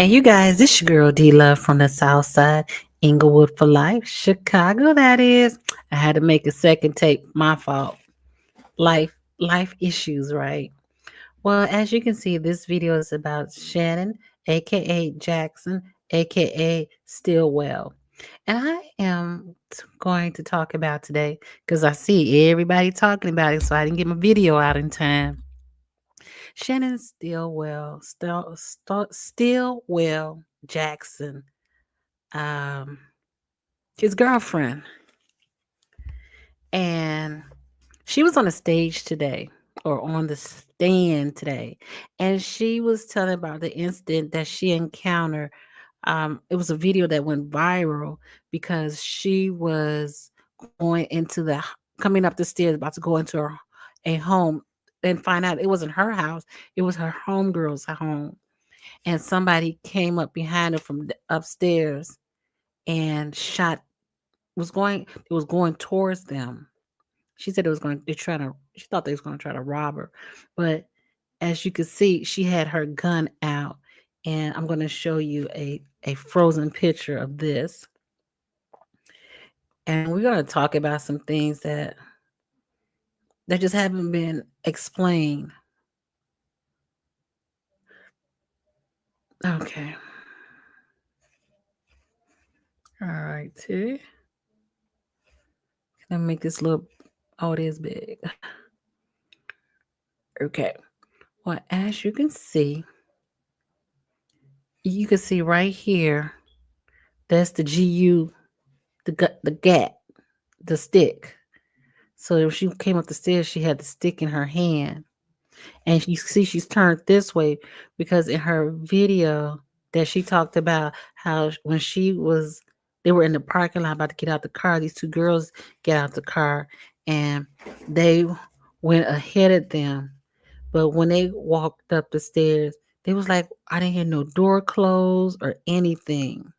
Hey, you guys, this your girl D Love from the South Side, Inglewood for life, Chicago. That is. I had to make a second take. My fault. Life issues, right? Well, as you can see, this video is about Shannon, aka Jackson, aka Stillwell. And I am going to talk about today because I see everybody talking about it, so I didn't get my video out in time. Shannon Stillwell Jackson, um, his girlfriend, and she was on the stage today or on the stand today, and she was telling about the incident that she encountered. It was a video that went viral because she was going into coming up the stairs, about to go into a home, and find out it wasn't her house; it was her homegirl's home. And somebody came up behind her from upstairs and shot it was going towards them. She said it was going they're trying to she thought they was going to try to rob her. But as you can see, she had her gun out, and I'm going to show you a frozen picture of this. And we're going to talk about some things that just haven't been explained. Okay. All right, too. Let me make this little it is big. Okay. Well, as you can see right here, that's the GU, the gat, the stick. So if she came up the stairs, she had the stick in her hand. And you see she's turned this way because in her video that she talked about how when they were in the parking lot about to get out the car, these two girls get out the car and they went ahead of them. But when they walked up the stairs, they was like, I didn't hear no door close or anything.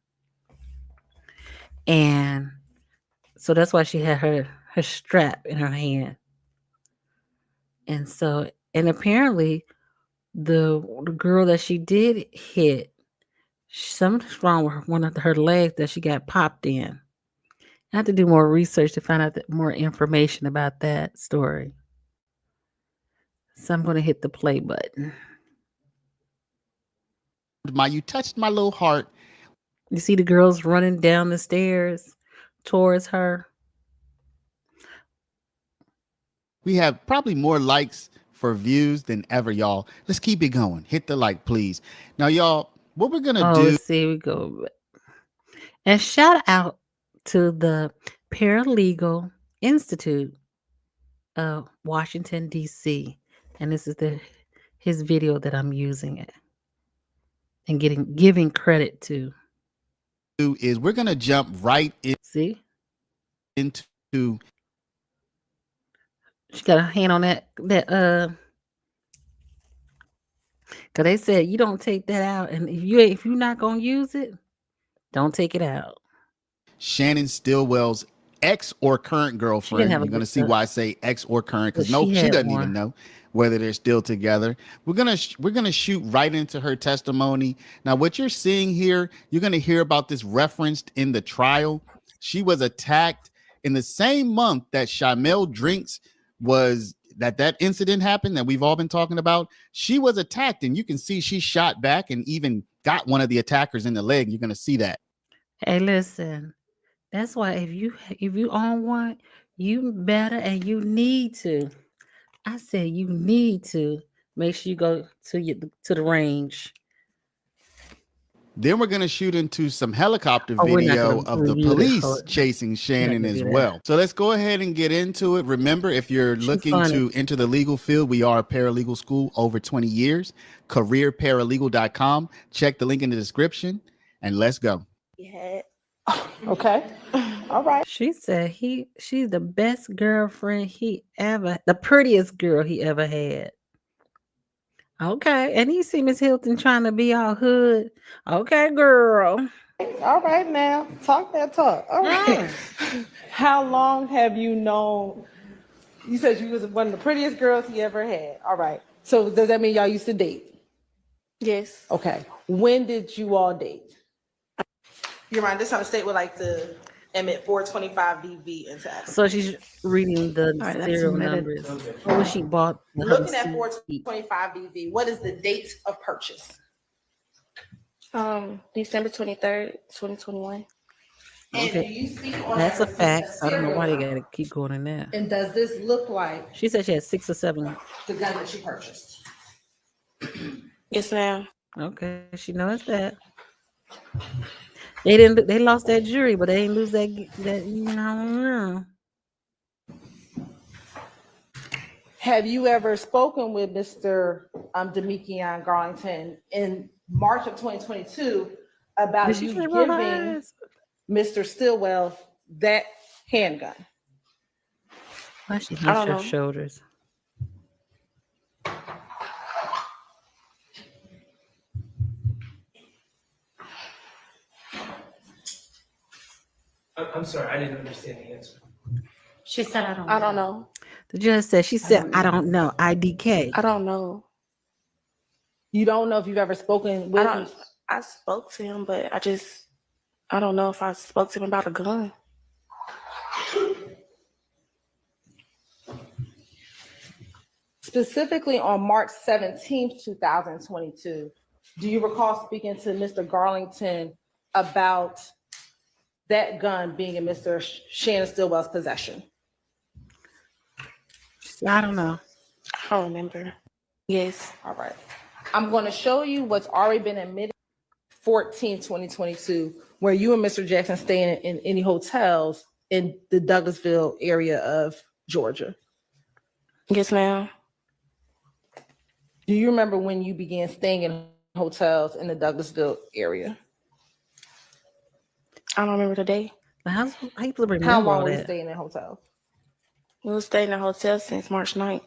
And so that's why she had her strap in her hand. And apparently the girl that she did hit, something's wrong with one of her legs that she got popped in. I have to do more research to find out more information about that story. So I'm going to hit the play button. You touched my little heart. You see the girls running down the stairs towards her. We have probably more likes for views than ever, y'all. Let's keep it going. Hit the like, please. Now, y'all, what we're going to do. Let's see, we go. And shout out to the Paralegal Institute of Washington, D.C. And this is his video that I'm using it and giving credit to. Is we're going to jump right into. She got a hand on that because they said you don't take that out, and if you're not gonna use it, don't take it out. Shannon Stillwell's ex or current girlfriend. You're going to see why I say ex or current, because she doesn't even know whether they're still together. We're gonna shoot right into her testimony. Now, what you're seeing here, you're gonna hear about this referenced in the trial. She was attacked in the same month that Shamel Drinks that incident happened that we've all been talking about. She was attacked, and you can see she shot back and even got one of the attackers in the leg. You're gonna see that. Hey, listen. That's why if you own one, you better and you need to. I said you need to make sure you go to the range. Then we're going to shoot into some helicopter video of the police chasing Shannon as well. So let's go ahead and get into it. Remember, if you're looking to enter the legal field, we are a paralegal school over 20 years, careerparalegal.com. Check the link in the description and let's go. Yeah. Okay. All right. She said she's the best girlfriend the prettiest girl he ever had. Okay. And you see Miss Hilton trying to be all hood. Okay, girl. All right, now. Talk that talk. All right. How long have you known? You said you was one of the prettiest girls he ever had. All right. So does that mean y'all used to date? Yes. Okay. When did you all date? You're right. This time the state would like to emit 425 VV into Africa. So she's reading the serial numbers. Or when she bought the Looking at seat. 425 VV, what is the date of purchase? December 23rd, 2021. And Okay. do you see on That's that a fact. receipt I don't know why they serial gotta keep going in there. And does this look like She said she had 6 or 7. the gun that she purchased? Yes, ma'am. Okay, she knows that. They lost that jury, but they didn't lose that you know. Have you ever spoken with Mr. Demikian Garlington in March of 2022 about you giving Mr. Stillwell that handgun? Why she hunched her shoulders? I'm sorry, I didn't understand the answer. She said, I don't know. The judge said, she said, I don't know. IDK. I don't know. You don't know if you've ever spoken with him? I spoke to him, but I don't know if I spoke to him about a gun. Specifically on March 17th, 2022, do you recall speaking to Mr. Garlington about that gun being in Mr. Shannon Stillwell's possession? I don't know. I don't remember. Yes. All right. I'm going to show you what's already been admitted 2022, where you and Mr. Jackson staying in any hotels in the Douglasville area of Georgia. Yes, ma'am. Do you remember when you began staying in hotels in the Douglasville area? I don't remember the day. How long were you staying in hotels? We were staying in a hotel since March 9th.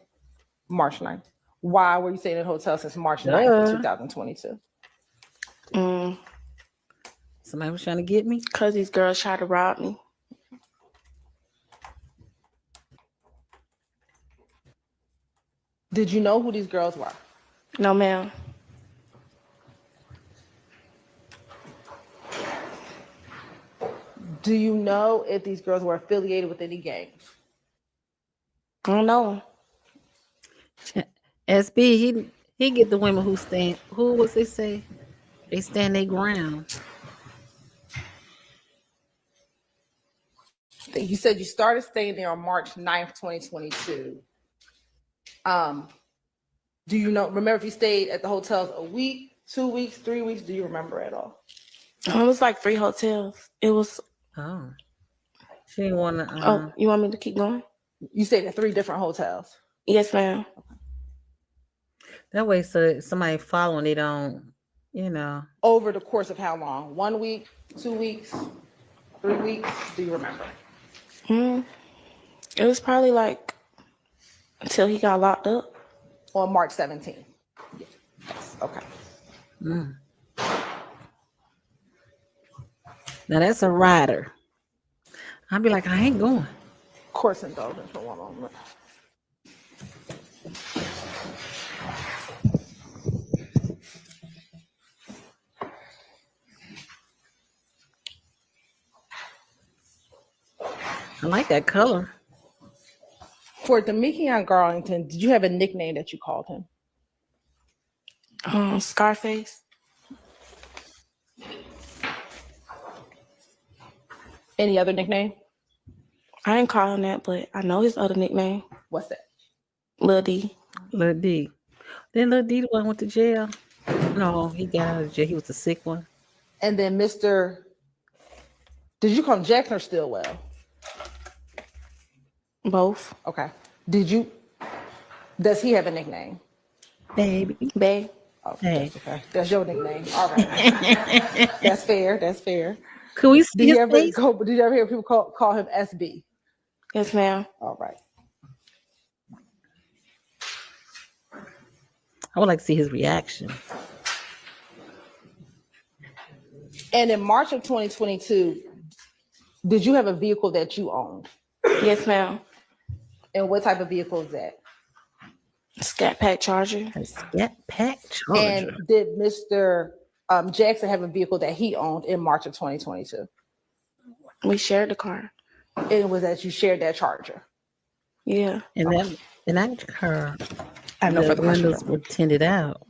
March 9th. Why were you staying in hotels since March 9th, 2022? Somebody was trying to get me? Because these girls tried to rob me. Did you know who these girls were? No, ma'am. Do you know if these girls were affiliated with any gangs? I don't know. SB, he get the women who stand, who was they say? They stand their ground. You said you started staying there on March 9th, 2022. Do you remember if you stayed at the hotels a week, 2 weeks, 3 weeks? Do you remember at all? It was like 3 hotels. It was. Oh. She didn't want to. Oh, you want me to keep going? You stayed at 3 different hotels? Yes, ma'am. That way, so somebody following, they don't, Over the course of how long? 1 week, 2 weeks, 3 weeks? Do you remember? It was probably like until he got locked up. On March 17th. Yes. Okay. Now that's a rider. I'd be like, I ain't going. Course indulgence for one moment. I like that color. For Demikian Garlington, did you have a nickname that you called him? Scarface. Any other nickname? I didn't call him that, but I know his other nickname. What's that? Lil D. Lil D. Then Lil D the one went to jail. No, he got out of jail. He was the sick one. And then did you call him Jackson or Stillwell? Both. Okay. Does he have a nickname? Baby. Babe. Oh, hey. Okay. That's your nickname. All right. That's fair. Could we see did you ever hear people call him SB? Yes, ma'am. All right. I would like to see his reaction. And in March of 2022, did you have a vehicle that you owned? Yes, ma'am. And what type of vehicle is that? Scat Pack Charger. A Scat Pack Charger. And did Mr. Jackson have a vehicle that he owned in March of 2022? We shared the car. It was that you shared that Charger. Yeah. And that car, I have no the further questions. windows were tinted out.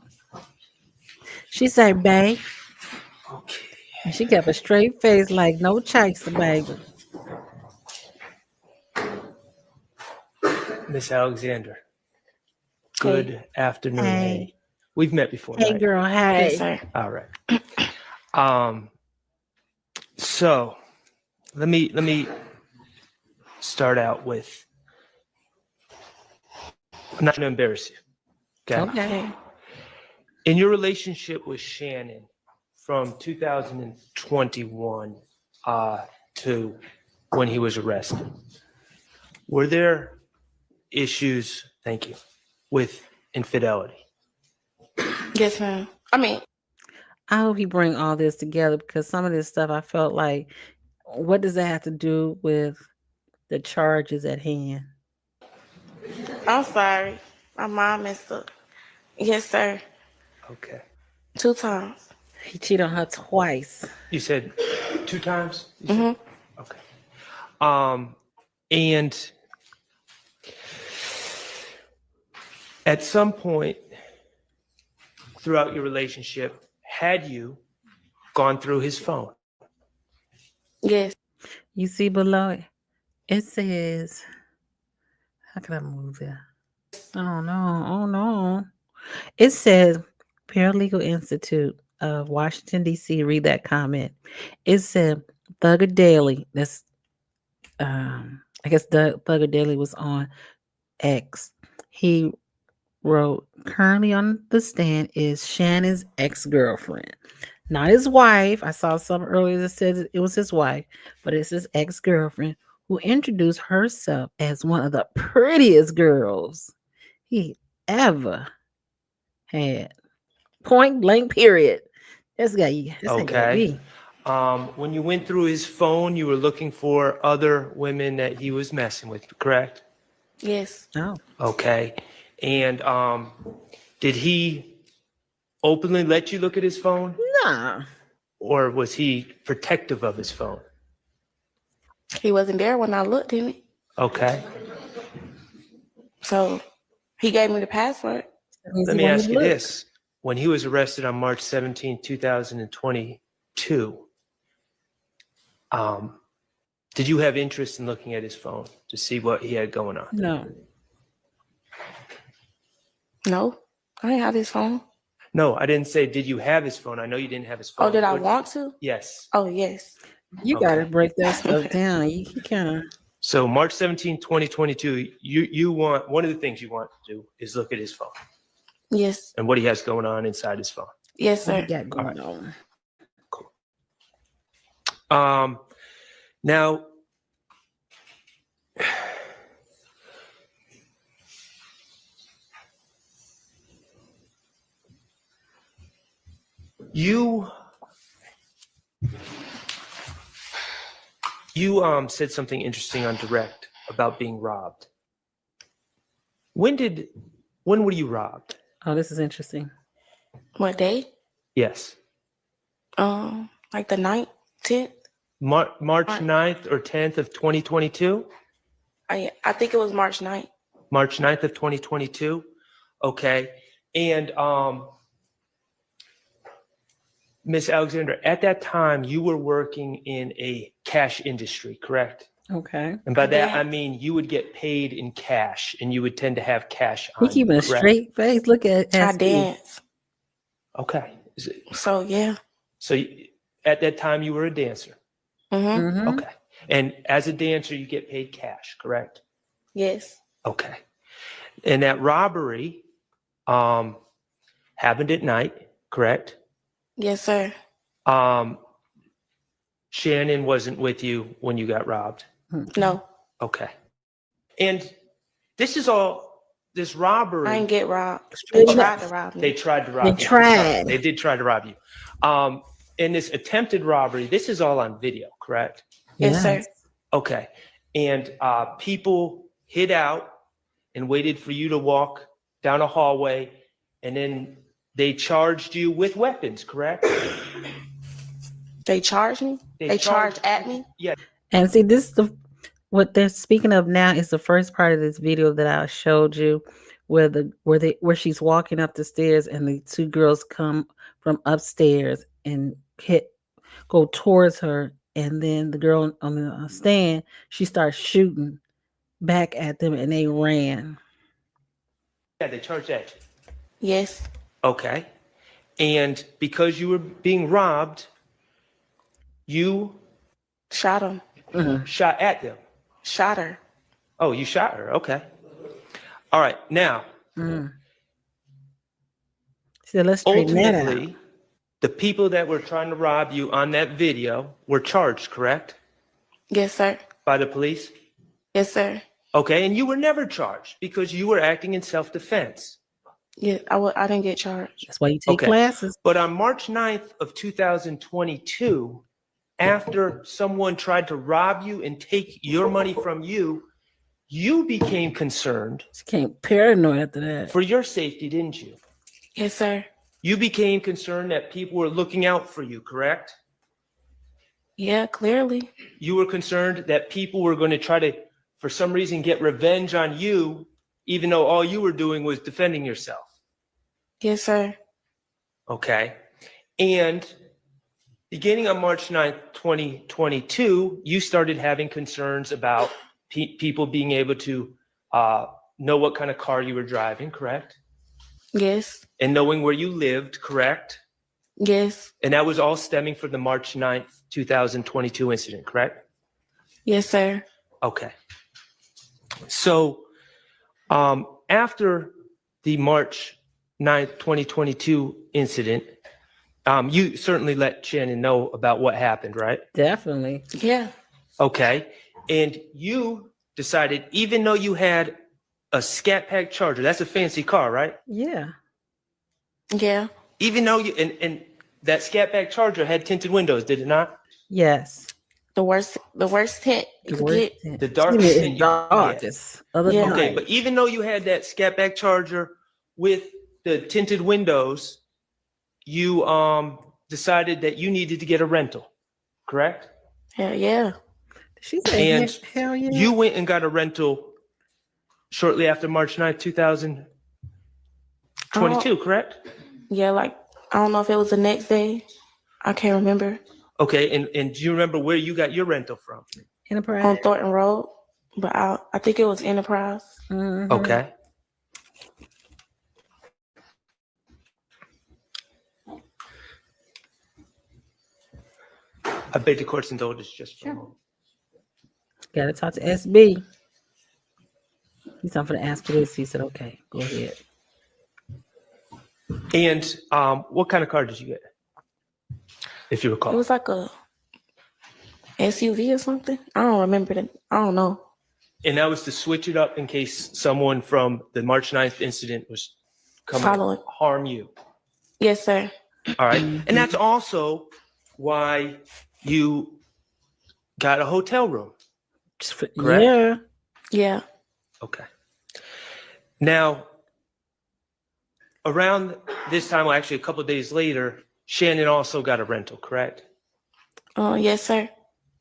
She said, "Babe," Okay. and she kept a straight face like no chaser, baby. Miss Alexander. Good afternoon. Hey. We've met before, Hey, right? girl. Hey. Yes, sir. All right. So let me start out with, I'm not gonna embarrass you. Okay. Okay. In your relationship with Shannon from 2021 to when he was arrested, were there issues, thank you, with infidelity? Yes, ma'am. I hope he bring all this together because some of this stuff I felt like, what does that have to do with the charges at hand? I'm sorry. My mom messed up. Yes, sir. Okay. 2 times. He cheated on her twice. You said 2 times? Mm-hmm. Okay. And at some point throughout your relationship, had you gone through his phone? Yes. You see below it says, how can I move there? Oh no. It says Paralegal Institute of Washington, D.C. Read that comment. It said Thugger Daily. That's I guess Thugger Daily was on X. He wrote, currently on the stand is Shannon's ex-girlfriend. Not his wife. I saw some earlier that said it was his wife, but it's his ex-girlfriend who introduced herself as one of the prettiest girls he ever had. Point blank, period. That's got you. Okay. When you went through his phone, you were looking for other women that he was messing with, correct? Yes. Oh. Okay. And did he openly let you look at his phone? Nah. Or was he protective of his phone? He wasn't there when I looked, didn't he? Okay. So he gave me the password. Let me ask you this. When he was arrested on March 17, 2022, did you have interest in looking at his phone to see what he had going on? No. No, I didn't have his phone. No, I didn't say, did you have his phone? I know you didn't have his phone. Oh, did I want to? Yes. Oh, yes. You got to break that stuff down. You kind of. So March 17, 2022, you want, one of the things you want to do is look at his phone Yes. and what he has going on inside his phone. Yes, What sir. he got going on. Cool. Now, you said something interesting on direct about being robbed. When were you robbed? Oh, this is interesting. What day? Yes. Like the 9th, 10th? March 9th or 10th of 2022? I think it was March 9th. March 9th of 2022? Okay. And Miss Alexander, at that time, you were working in a cash industry, correct? Okay. And by that, I mean you would get paid in cash and you would tend to have cash on He keeping you, a correct? straight face. Look at I dance. Okay. So, yeah. So at that time, you were a dancer? Mm-hmm. Mm-hmm. Okay. And as a dancer, you get paid cash, correct? Yes. Okay. And that robbery happened at night, correct? Yes, sir. Shannon wasn't with you when you got robbed? No. Okay. And this robbery. I didn't get robbed. They tried to rob me. They tried to rob you. tried. They did try to rob you. And this attempted robbery, this is all on video, correct? Yes, sir. Okay. And people hid out and waited for you to walk down a hallway, and then they charged you with weapons, correct? They charged me? They charged at me? Yeah. And see, this is what they're speaking of now is the first part of this video that I showed you, where she's walking up the stairs and the two girls come from upstairs and go towards her, and then the girl on the stand, she starts shooting back at them, and they ran. Yeah, they charged at you. Yes. Okay. And because you were being robbed, you shot him. Shot at them. Shot her. Oh, you shot her. Okay. All right. Now, so let's straighten that out. ultimately, the people that were trying to rob you on that video were charged, correct? Yes, sir. By the police? Yes, sir. Okay. And you were never charged because you were acting in self-defense. Yeah, I didn't get charged. That's why you take classes. But on March 9th of 2022, after someone tried to rob you and take your money from you, you became concerned. She became paranoid after that. For your safety, didn't you? Yes, sir. You became concerned that people were looking out for you, correct? Yeah, clearly. You were concerned that people were going to try to, for some reason, get revenge on you, even though all you were doing was defending yourself. Yes, sir. Okay. And beginning on March 9th, 2022, you started having concerns about people being able to know what kind of car you were driving, correct? Yes. And knowing where you lived, correct? Yes. And that was all stemming from the March 9th, 2022 incident, correct? Yes, sir. Okay. So after the March 9th, 2022 incident, you certainly let Shannon know about what happened, right? Definitely. Yeah. Okay. And you decided, even though you had a Scat Pack Charger, that's a fancy car, right? Yeah. Yeah. Even though and that Scat Pack Charger had tinted windows, did it not? Yes. The worst tint you could get. The darkest tint you darkest. Yeah. Okay, but even though you had that Scat Pack Charger with the tinted windows, you decided that you needed to get a rental, correct? Hell yeah. She said, And hell yeah. you went and got a rental shortly after March 9th, 2022, correct? Yeah, like, I don't know if it was the next day. I can't remember. Okay, and do you remember where you got your rental from? Enterprise. On Thornton Road, but I think it was Enterprise. Mhm. Okay. I beg the court's indulgence just for a moment. Gotta talk to SB. He's time for the ask for this. He said, okay, go ahead. And what kind of car did you get? If you recall. It was like a SUV or something. I don't remember that. I don't know. And that was to switch it up in case someone from the March 9th incident was coming Following. to harm you. Yes, sir. All right. And that's also why you got a hotel room. Correct? Yeah. Yeah. Okay. Now, around this time, well, actually a couple of days later, Shannon also got a rental, correct? Yes, sir.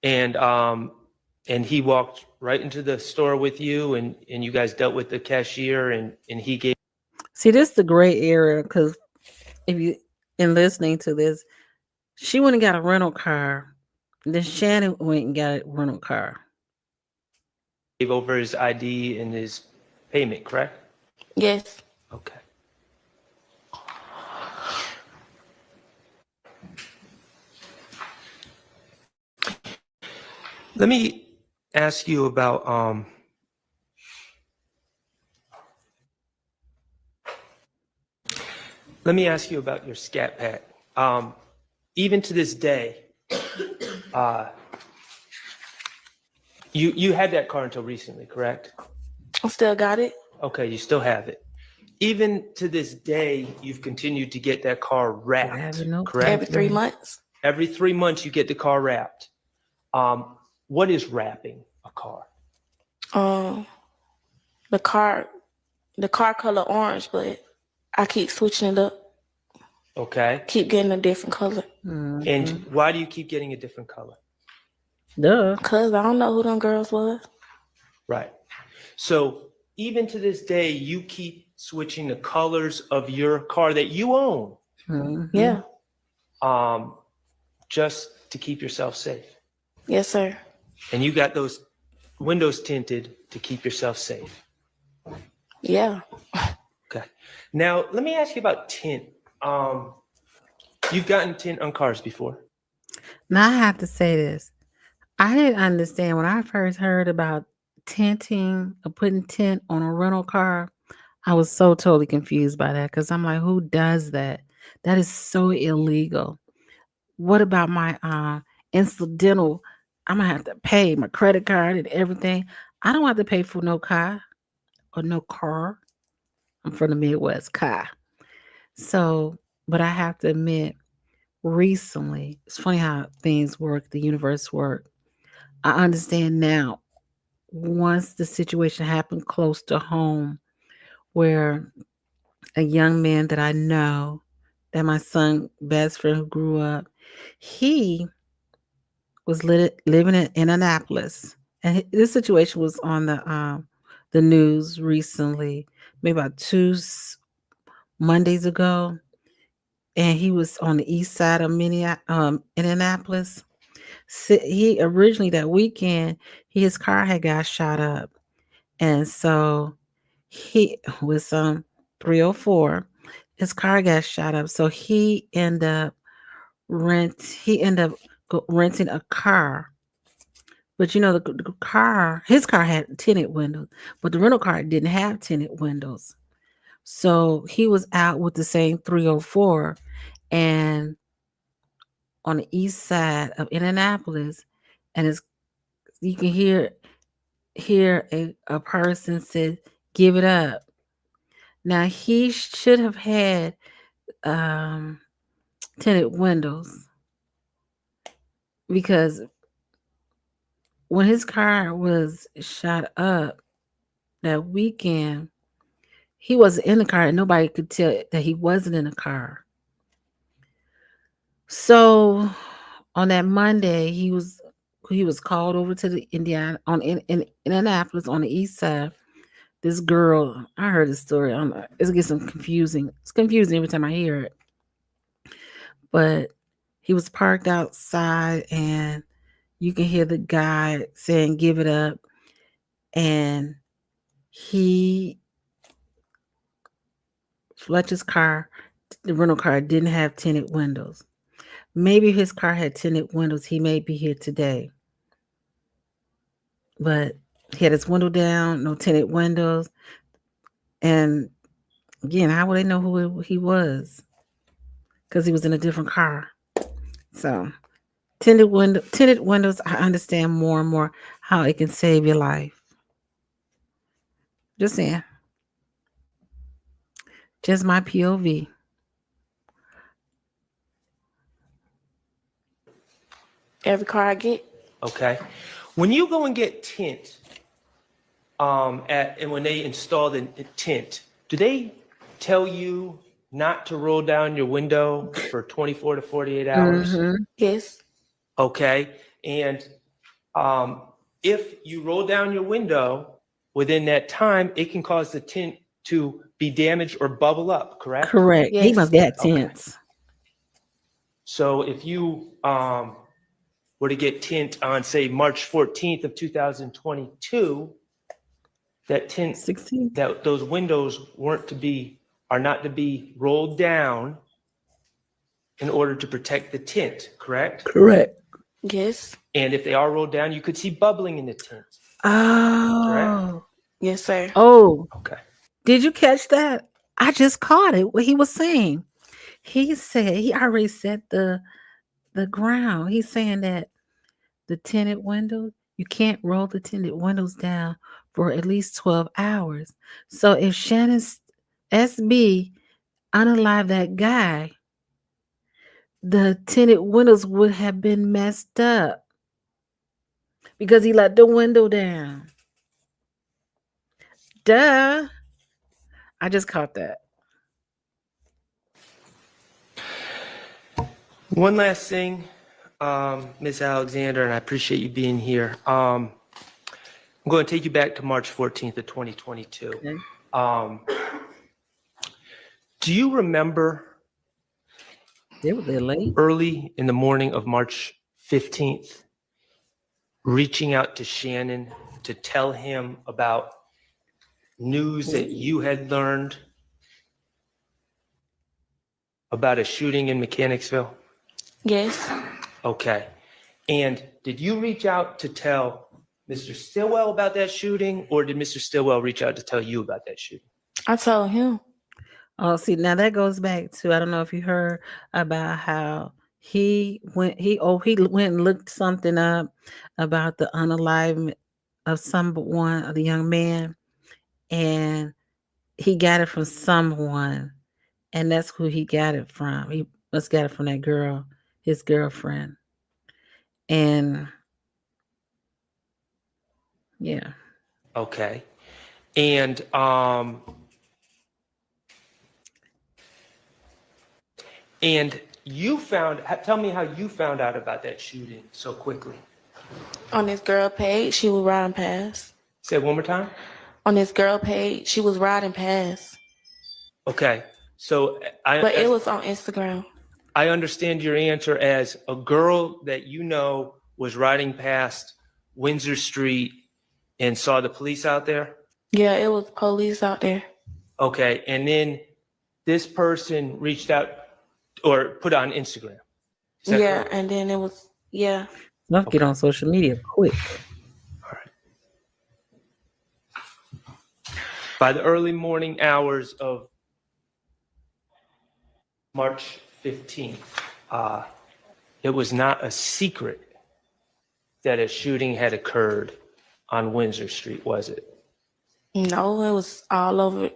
And he walked right into the store with you, and you guys dealt with the cashier, and he gave. See, this is the gray area, because if you in listening to this, she went and got a rental car. Then Shannon went and got a rental car. Gave over his ID and his payment, correct? Yes. Okay. Let me ask you about your Scat Pack. Even to this day, you had that car until recently, correct? I still got it. Okay, you still have it. Even to this day, you've continued to get that car wrapped, correct? Every 3 months. Every 3 months, you get the car wrapped. What is wrapping a car? The car The car color orange, but I keep switching it up. Okay. Keep getting a different color. Mm-hmm. And why do you keep getting a different color? Duh. Because I don't know who them girls was. Right. So even to this day, you keep switching the colors of your car that you own, Yeah. just to keep yourself safe. Yes, sir. And you got those windows tinted to keep yourself safe. Yeah. Okay. Now, let me ask you about tint. You've gotten tint on cars before. Now I have to say this. I didn't understand when I first heard about tinting or putting tint on a rental car. I was so totally confused by that because I'm like, who does that? That is so illegal. What about my incidental? I'm gonna have to pay my credit card and everything. I don't have to pay for no car or no car. I'm from the Midwest, car. So, but I have to admit, recently, it's funny how things work, the universe work. I understand now. Once the situation happened close to home, where a young man that I know, that my son best friend who grew up, he was living in Annapolis, and this situation was on the news recently, maybe about Mondays ago, and he was on the east side of Indianapolis. He originally that weekend, his car had got shot up, and so he with some 304, his car got shot up. So he ended up renting a car. But you know, the car, his car had tinted windows, but the rental car didn't have tinted windows. So he was out with the same 304, and on the east side of Indianapolis, and you can hear a person say, "Give it up." Now he should have had um, tinted windows because when his car was shot up that weekend, he wasn't in the car and nobody could tell that he wasn't in the car. So on that Monday, he was called over to the in Indianapolis on the east side. This girl, I heard the story. I don't know, it gets some confusing. It's confusing every time I hear it. But he was parked outside and you can hear the guy saying, "Give it up." And he Fletcher's car, the rental car, didn't have tinted windows. Maybe if his car had tinted windows, he may be here today. But he had his window down, no tinted windows. And again, how would they know who he was? Because he was in a different car. So tinted windows, I understand more and more how it can save your life. Just saying. Just my POV. Every car I get. Okay. When you go and get tint, and when they install the tint, do they tell you not to roll down your window for 24 to 48 hours? Mm-hmm. Yes. Okay. And if you roll down your window within that time, it can cause the tint to be damaged or bubble up, correct? Correct. Yes. He must get Okay. tints. So if you were to get tint on, say, March 14th of 2022, that tint, 16. that those windows are not to be rolled down in order to protect the tint, correct? Correct. Yes. And if they are rolled down, you could see bubbling in the tint. Oh. Correct? Yes, sir. Oh. Okay. Did you catch that? I just caught it. What he was saying. He said he already set the ground. He's saying that the tinted windows, you can't roll the tinted windows down for at least 12 hours. So if Shannon SB unalive that guy, the tinted windows would have been messed up because he let the window down. Duh. I just caught that. One last thing, Ms. Alexander, and I appreciate you being here. I'm going to take you back to March 14th of 2022. Okay. Do you remember They were late. early in the morning of March 15th, reaching out to Shannon to tell him about news that you had learned about a shooting in Mechanicsville? Yes. Okay. And did you reach out to tell Mr. Stillwell about that shooting, or did Mr. Stillwell reach out to tell you about that shooting? I told him. Oh, see, now that goes back to, I don't know if you heard about how he went and looked something up about the unalivement of someone, of the young man, and he got it from someone, and that's who he got it from. He must got it from that girl, his girlfriend. And yeah. Okay. And tell me how you found out about that shooting so quickly. On this girl page, she was riding past. Say it one more time. On this girl page, she was riding past. Okay. So But it was on Instagram. I understand your answer as a girl that you know was riding past Windsor Street and saw the police out there? Yeah, it was police out there. Okay. And then this person reached out or put on Instagram. Yeah, correct? And then it was, yeah. Love get on social media quick. All right. By the early morning hours of March 15th, it was not a secret that a shooting had occurred on Windsor Street, was it? No, it was all over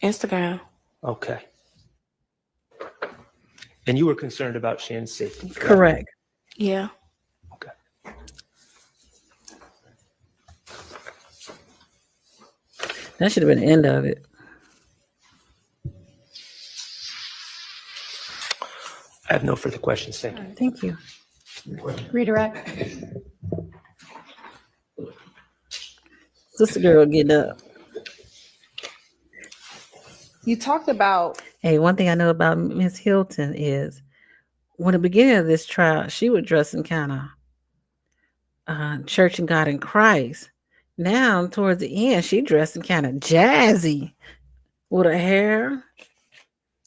Instagram. Okay. And you were concerned about Shannon's safety? Correct. Yeah. Okay. That should have been the end of it. I have no further questions. Thank you. Thank you. Redirect. Sister girl getting up. You talked about, Hey, one thing I know about Miss Hilton is when the beginning of this trial, she was dressing kind of church and God in Christ. Now, towards the end, she dressing kind of jazzy with her hair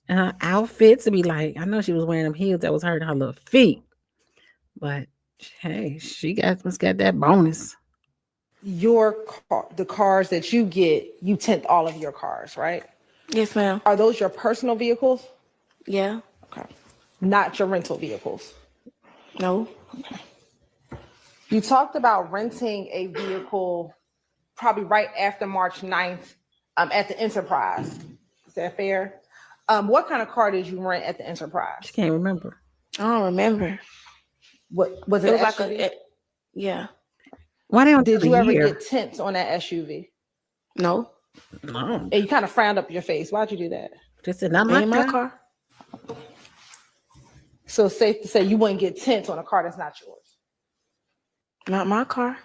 and her outfits to be like, I know she was wearing them heels that was hurting her little feet, but hey, she must got that bonus. the cars that you get, you tint all of your cars, right? Yes, ma'am. Are those your personal vehicles? Yeah. Okay. Not your rental vehicles? No. Okay. You talked about renting a vehicle probably right after March 9th at the Enterprise. Is that fair? What kind of car did you rent at the Enterprise? She can't remember. I don't remember. What was it? It was like SUV? yeah. Why don't Did you ever get tints on that SUV? No. No. And you kind of frowned up your face. Why'd you do that? Just said not my car. So it's safe to say you wouldn't get tints on a car that's not yours. Not my car.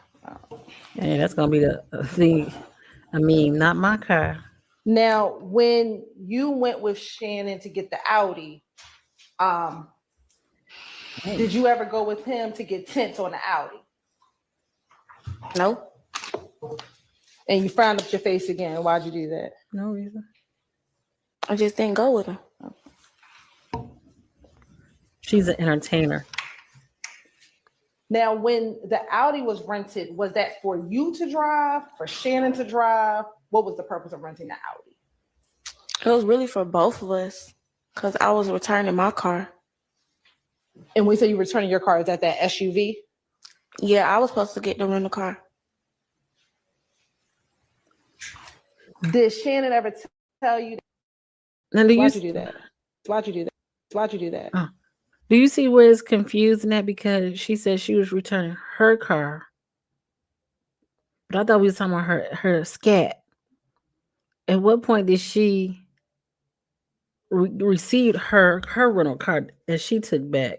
Yeah, that's gonna be the thing. I mean, not my car. Now, when you went with Shannon to get the Audi, did you ever go with him to get tints on the Audi? No. And you frowned up your face again. Why'd you do that? No reason. I just didn't go with him. She's an entertainer. Now, when the Audi was rented, was that for you to drive, for Shannon to drive? What was the purpose of renting the Audi? It was really for both of us because I was returning my car. And when you say you returning your car, is that SUV? Yeah, I was supposed to get the rental car. Did Shannon ever tell you? Why'd you do that? Why'd you do that? Why'd you do that? Do you see where it's confusing that? Because she said she was returning her car. But I thought we were talking about her scat. At what point did she receive her rental car that she took back?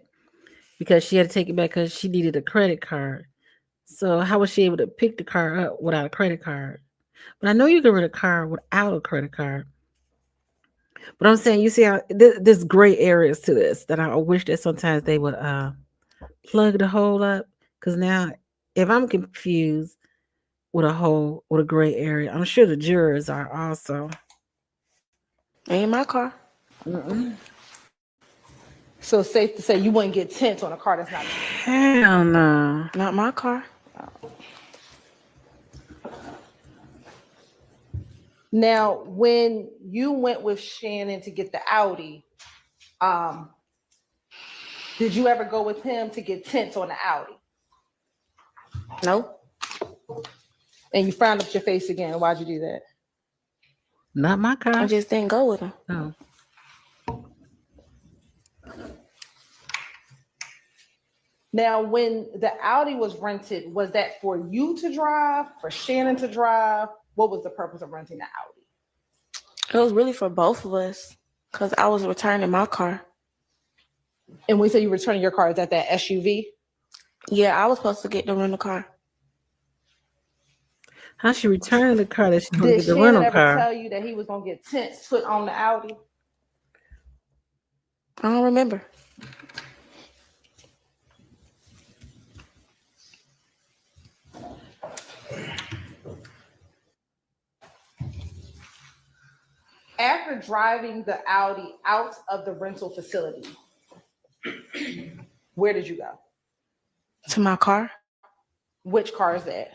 Because she had to take it back because she needed a credit card. So how was she able to pick the car up without a credit card? But I know you can rent a car without a credit card. But I'm saying, you see how there's gray areas to this that I wish that sometimes they would plug the hole up. Because now, if I'm confused with a gray area, I'm sure the jurors are also. Ain't my car. Mm-mm. So it's safe to say you wouldn't get tint on a car that's not. Hell no. Not my car. Now, when you went with Shannon to get the Audi, did you ever go with him to get tint on the Audi? No. And you frowned up your face again. Why'd you do that? Not my car. I just didn't go with him. Oh. Now, when the Audi was rented, was that for you to drive, for Shannon to drive? What was the purpose of renting the Audi? It was really for both of us because I was returning my car. And when you say you returning your car, is that SUV? Yeah, I was supposed to get the rental car. How she returned the car that she Did get the Shannon rental ever car? tell you that he was gonna get tints put on the Audi? I don't remember. After driving the Audi out of the rental facility, where did you go? To my car. Which car is that?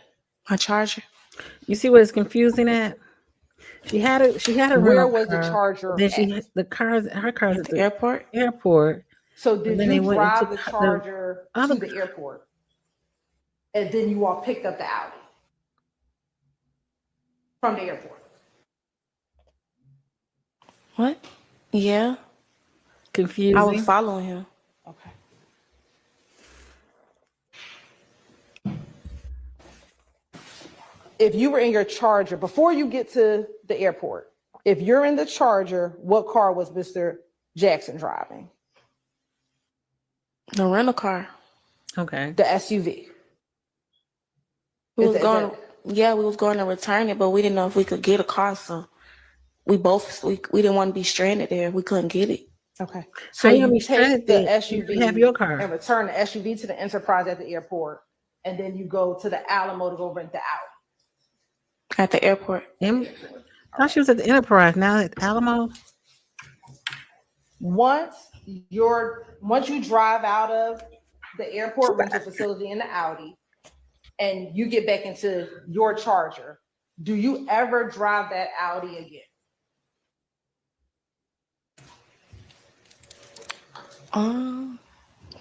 My Charger. You see what it's confusing at? She had a Where rental was car, the Charger then she at? her car's at the Airport. airport. So did then you they went into drive the Charger other to the airport? And then you all picked up the Audi from the airport? What? Yeah. confusing. I was following him. Okay. If you were in your Charger, before you get to the airport, if you're in the Charger, what car was Mr. Jackson driving? The rental car. Okay. The SUV. We was going to return it, but we didn't know if we could get a car, so we didn't want to be stranded there. We couldn't get it. Okay. So you you take the SUV you have your car and return the SUV to the Enterprise at the airport, and then you go to the Alamo to go rent the Audi. At the airport. I thought she was at the Enterprise. Now at Alamo. Once you drive out of the airport rental facility in the Audi, and you get back into your Charger, do you ever drive that Audi again?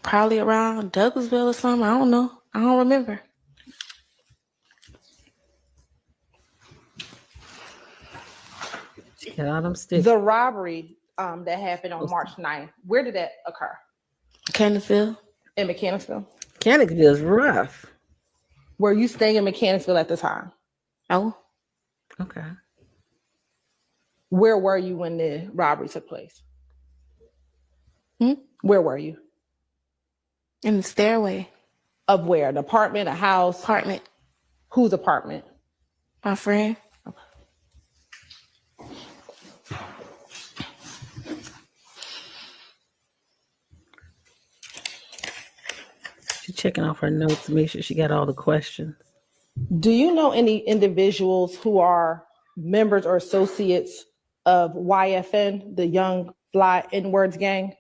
Probably around Douglasville or something. I don't know. I don't remember. She got all them sticks. The robbery that happened on March 9th, where did that occur? Mechanicsville. In Mechanicsville? Mechanicsville is rough. Were you staying in Mechanicsville at the time? No. Okay. Where were you when the robbery took place? Where were you? In the stairway. Of where? An apartment, a house? Apartment. Whose apartment? My friend. Okay. She's checking off her notes to make sure she got all the questions. Do you know any individuals who are members or associates of YFN, the Young Fly N-Words gang?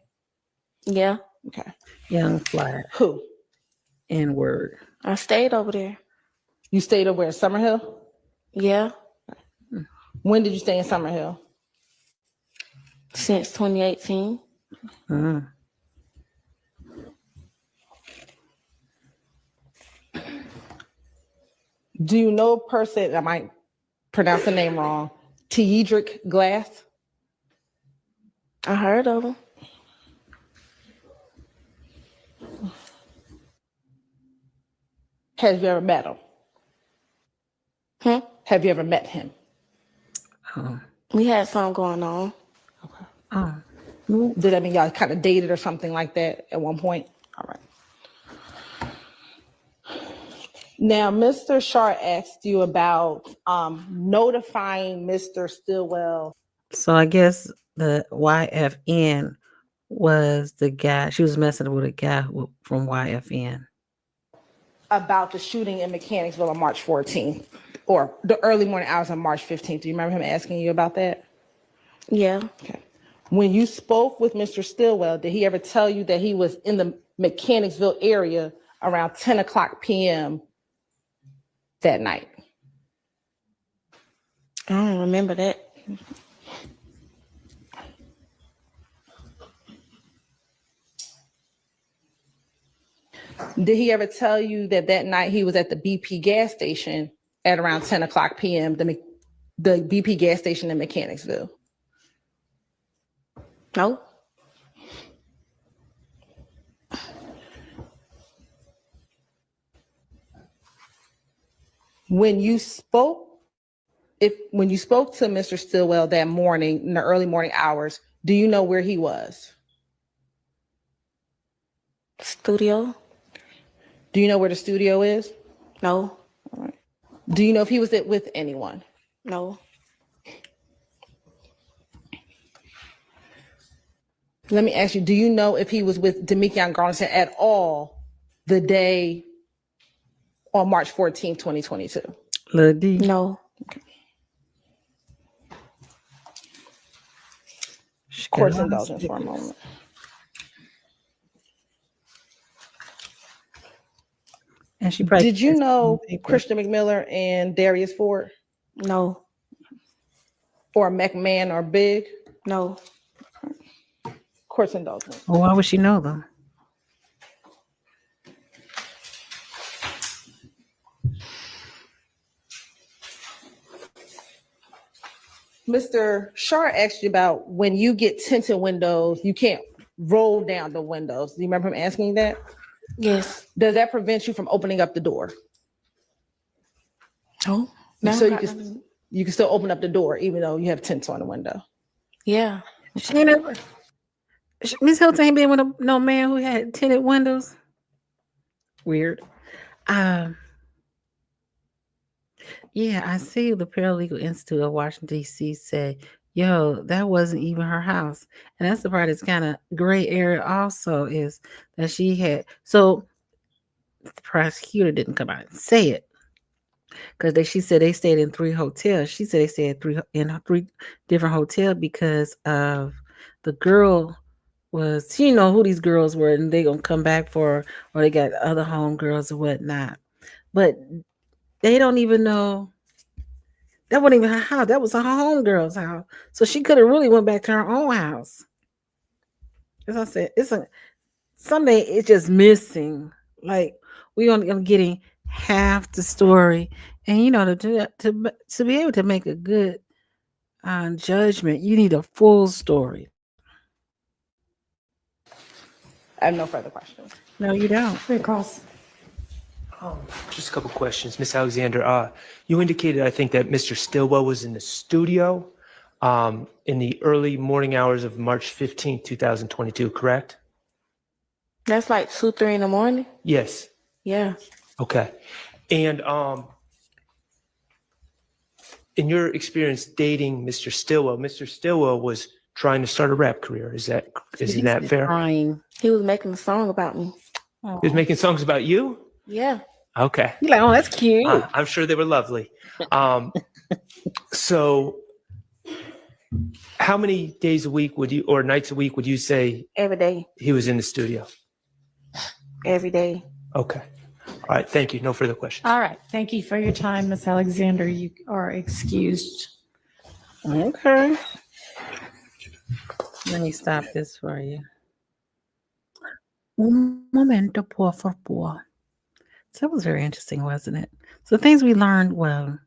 Yeah. Okay. Young Fly. Who? N-Word. I stayed over there. You stayed over in Summerhill? Yeah. When did you stay in Summerhill? Since 2018. Mm. Do you know a person, I might pronounce the name wrong, Teedrick Glass? I heard of him. Have you ever met him? Hmm? Have you ever met him? Oh. We had something going on. Okay. Oh. Did that mean y'all kind of dated or something like that at one point? All right. Now, Mr. Shar asked you about notifying Mr. Stillwell. So I guess the YFN was the guy. She was messing with a guy from YFN. About the shooting in Mechanicsville on March 14th or the early morning hours on March 15th. Do you remember him asking you about that? Yeah. Okay. When you spoke with Mr. Stillwell, did he ever tell you that he was in the Mechanicsville area around 10 o'clock p.m. that night? I don't remember that. Did he ever tell you that that night he was at the BP gas station at around 10 o'clock p.m., the BP gas station in Mechanicsville? No. When you spoke to Mr. Stillwell that morning in the early morning hours, do you know where he was? Studio? Do you know where the studio is? No. All right. Do you know if he was with anyone? No. Let me ask you, do you know if he was with Demekion Garlington at all the day on March 14th, 2022? Lil D. No. Okay. Court's indulgence for a moment. And she Did you know Christian McMiller and Darius Ford? No. Or McMahon or Big? No. Court's indulgence. Well, why would she know them? Mr. Shar asked you about when you get tinted windows, you can't roll down the windows. Do you remember him asking you that? Yes. Does that prevent you from opening up the door? No. So you can still open up the door even though you have tints on the window. Yeah. Miss Hilton ain't been with no man who had tinted windows. Weird. Yeah, I see the Paralegal Institute of Washington, D.C. said, yo, that wasn't even her house. And that's the part that's kind of gray area also is that she had. So the prosecutor didn't come out and say it. Because she said they stayed in 3 hotels. She said they stayed in three different hotels because of the girl was, she didn't know who these girls were and they going to come back for, or they got other homegirls or whatnot. But they don't even know. That wasn't even her house. That was her homegirl's house. So she could have really went back to her own house. As I said, something it's just missing. Like we only getting half the story, and to be able to make a good judgment, you need a full story. I have no further questions. No, you don't. Recalls. Just a couple questions. Miss Alexander, you indicated, I think, that Mr. Stillwell was in the studio in the early morning hours of March 15th, 2022, correct? That's like 2, 3 in the morning? Yes. Yeah. Okay. And in your experience dating Mr. Stillwell was trying to start a rap career. Isn't that fair? Crying. He was making a song about me. He was making songs about you? Yeah. Okay. You're like, oh, that's cute. I'm sure they were lovely. So how many days a week or nights a week would you say Every day. he was in the studio? Every day. Okay. All right. Thank you. No further questions. All right. Thank you for your time, Miss Alexander. You are excused. Okay. Let me stop this for you. Un momento, por favor. So that was very interesting, wasn't it? So things we learned, well,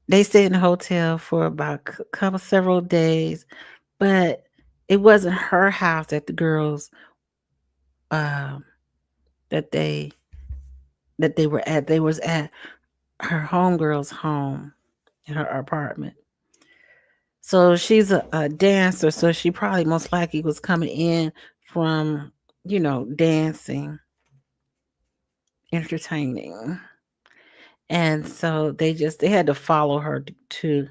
they stayed in the hotel for about several days, but it wasn't her house that the girls that they were at. They was at her homegirl's home. in her apartment. So she's a dancer, so she probably most likely was coming in from, dancing, entertaining. And so they had to follow her to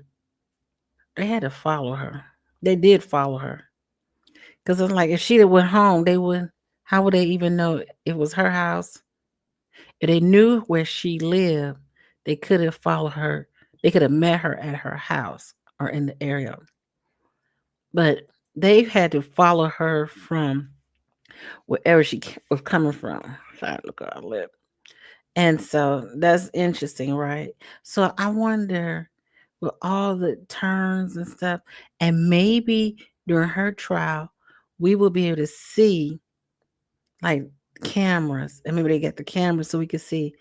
they had to follow her. They did follow her. Because it's like if she'd have went home, they would how would they even know it was her house? If they knew where she lived, they could have followed her. They could have met her at her house or in the area. But they had to follow her from wherever she was coming from. Trying to look at her lip. And so that's interesting, right? So I wonder with all the turns and stuff, and maybe during her trial, we will be able to see like cameras, and maybe they get the cameras so we could see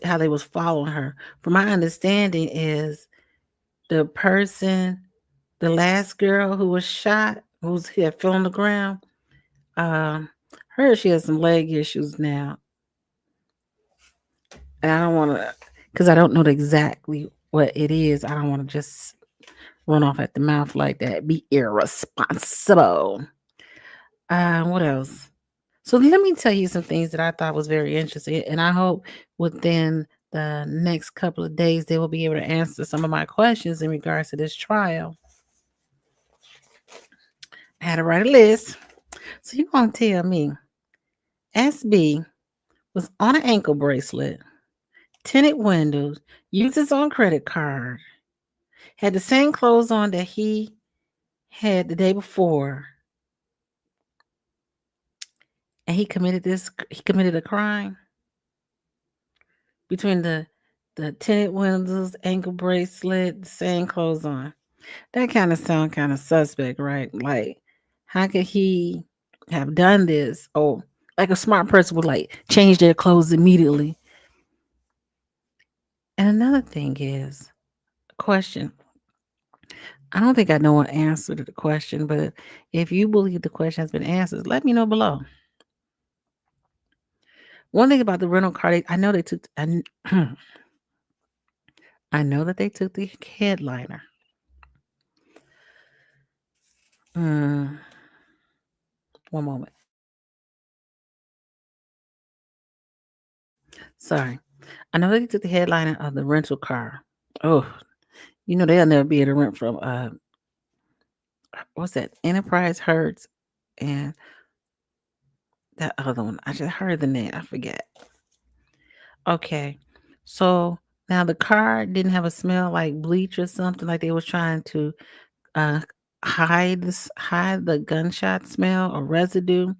how they was following her. From my understanding, is the person, the last girl who was shot, who's here fell on the ground. Um, Her she has some leg issues now, and I don't want to, because I don't know exactly what it is. I don't want to just run off at the mouth like that. Be irresponsible. What else? So let me tell you some things that I thought was very interesting, and I hope within the next couple of days they will be able to answer some of my questions in regards to this trial. I had to write a list. So you're gonna tell me SB was on an ankle bracelet, tinted windows, used his own credit card, had the same clothes on that he had the day before, and he committed a crime between the tinted windows, ankle bracelet, the same clothes on. That kind of sound kind of suspect, right? Like, how could he have done this? Oh, like a smart person would like change their clothes immediately. And another thing is, question. I don't think I know an answer to the question, but if you believe the question has been answered, let me know below. One thing about the rental car, I know they took. I know that they took the headliner. Mm, one moment. Sorry. I know they took the headliner of the rental car. Oh, they'll never be able to rent from what's that? Enterprise Hertz and that other one. I just heard the name. I forget. Okay. So now the car didn't have a smell like bleach or something, like they was trying to uh hide the gunshot smell or residue.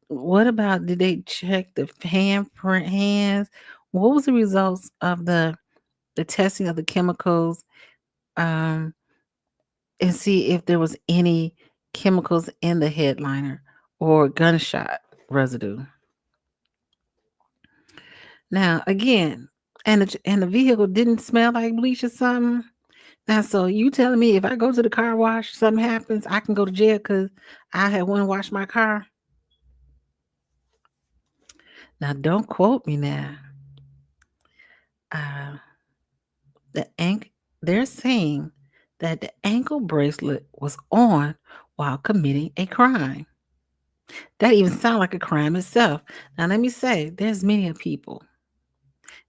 What about, did they check the handprint hands? What was the results of the testing of the chemicals, um, and see if there was any chemicals in the headliner or gunshot residue? Now again, and the vehicle didn't smell like bleach or something. Now, so you telling me if I go to the car wash, something happens, I can go to jail because I had one wash my car? Now, don't quote me now. Uh, the they're saying that the ankle bracelet was on while committing a crime. That even sounds like a crime itself. Now, let me say, there's many people.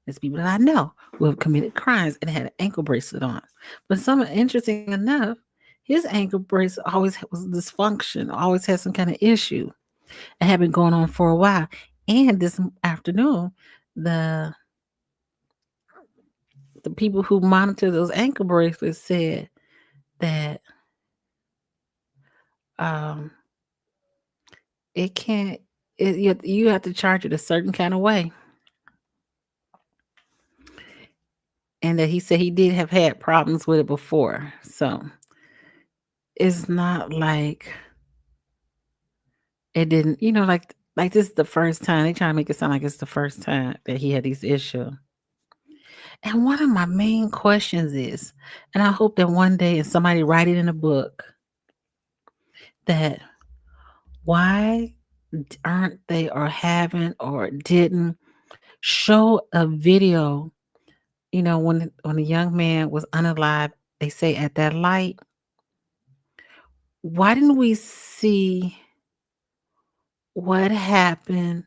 There's people that I know who have committed crimes and had an ankle bracelet on. But some interesting enough, his ankle bracelet always was dysfunction, always had some kind of issue, and had been going on for a while. And this afternoon, the the people who monitor those ankle bracelets said that um, it can't. You have to charge it a certain kind of way, and that he said he did have had problems with it before. So it's not like it didn't. Like this is the first time they try to make it sound like it's the first time that he had these issues. And one of my main questions is, and I hope that one day if somebody write it in a book, that why aren't they or haven't or didn't show a video when the young man was unalive, they say at that light, why didn't we see what happened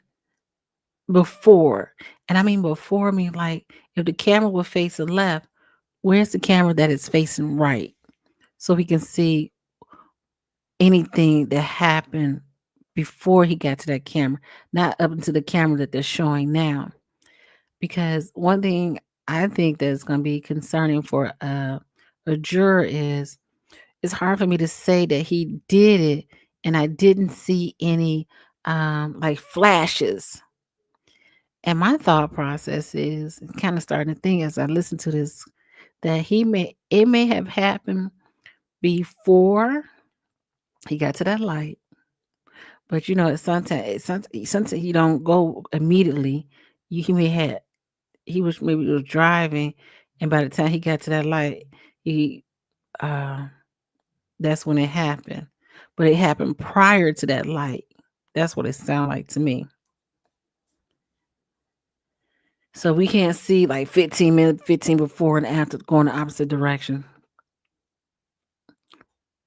before? And I mean before, I mean like if the camera was facing left, where's the camera that is facing right? So we can see anything that happened before he got to that camera, not up into the camera that they're showing now. Because one thing I think that's going to be concerning for a juror is it's hard for me to say that he did it and I didn't see any like flashes. And my thought process is kind of starting to think as I listen to this that it may have happened before he got to that light. But sometimes you don't go immediately. He may had he was driving, and by the time he got to that light, he uh that's when it happened. But it happened prior to that light. That's what it sounded like to me. So we can't see like 15 minutes, 15 before and after going the opposite direction.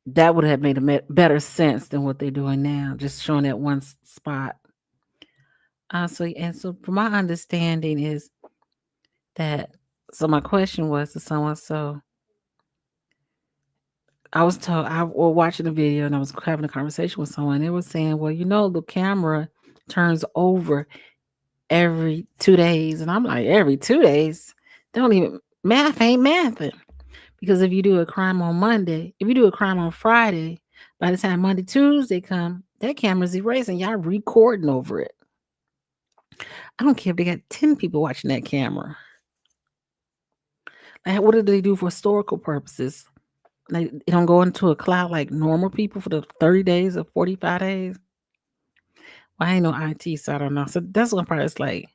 That would have made a better sense than what they're doing now, just showing that one spot. So from my understanding is that. So my question was to someone. So I was told I was watching the video and I was having a conversation with someone. They were saying, "Well, the camera turns over every 2 days," and I'm like, "Every 2 days? Don't even math ain't mathing." Because if you do a crime on Monday, if you do a crime on Friday, by the time Monday, Tuesday come, that camera's erasing. Y'all recording over it. I don't care if they got 10 people watching that camera. Like, what do they do for historical purposes? Like, it don't go into a cloud like normal people for the 30 days or 45 days. Well, I ain't no IT, so I don't know. So that's one part. It's like,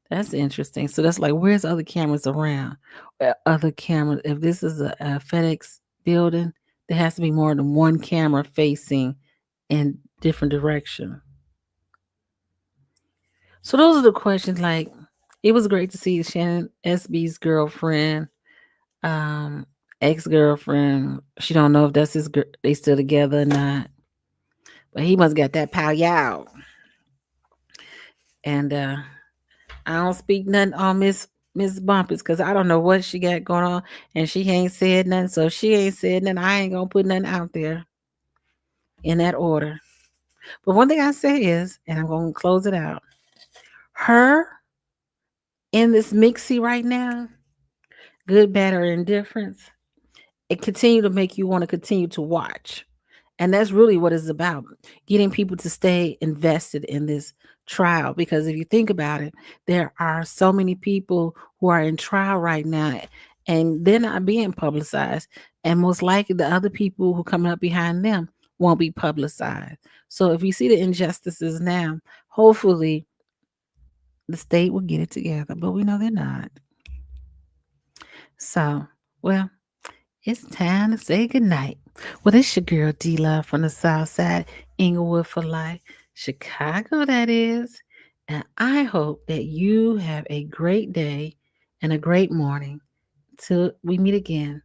that's interesting. So that's like, where's other cameras around? Other cameras. If this is a FedEx building, there has to be more than one camera facing in different direction. So those are the questions. Like, it was great to see Shannon SB's girlfriend, ex-girlfriend. She don't know if that's his. They still together or not. But he must got that pow yow. And I don't speak nothing on Miss Bumpers because I don't know what she got going on, and she ain't said nothing. So if she ain't said nothing, I ain't gonna put nothing out there in that order. But one thing I say is, and I'm gonna close it out. Her in this mixie right now, good, bad, or indifference, it continue to make you want to continue to watch. And that's really what it's about, getting people to stay invested in this trial. Because if you think about it, there are so many people who are in trial right now and they're not being publicized. And most likely the other people who coming up behind them won't be publicized. So if you see the injustices now, hopefully the state will get it together. But we know they're not. So, well, it's time to say goodnight. Well, this your girl D Love from the South Side, Inglewood for life, Chicago, that is. And I hope that you have a great day and a great morning till we meet again.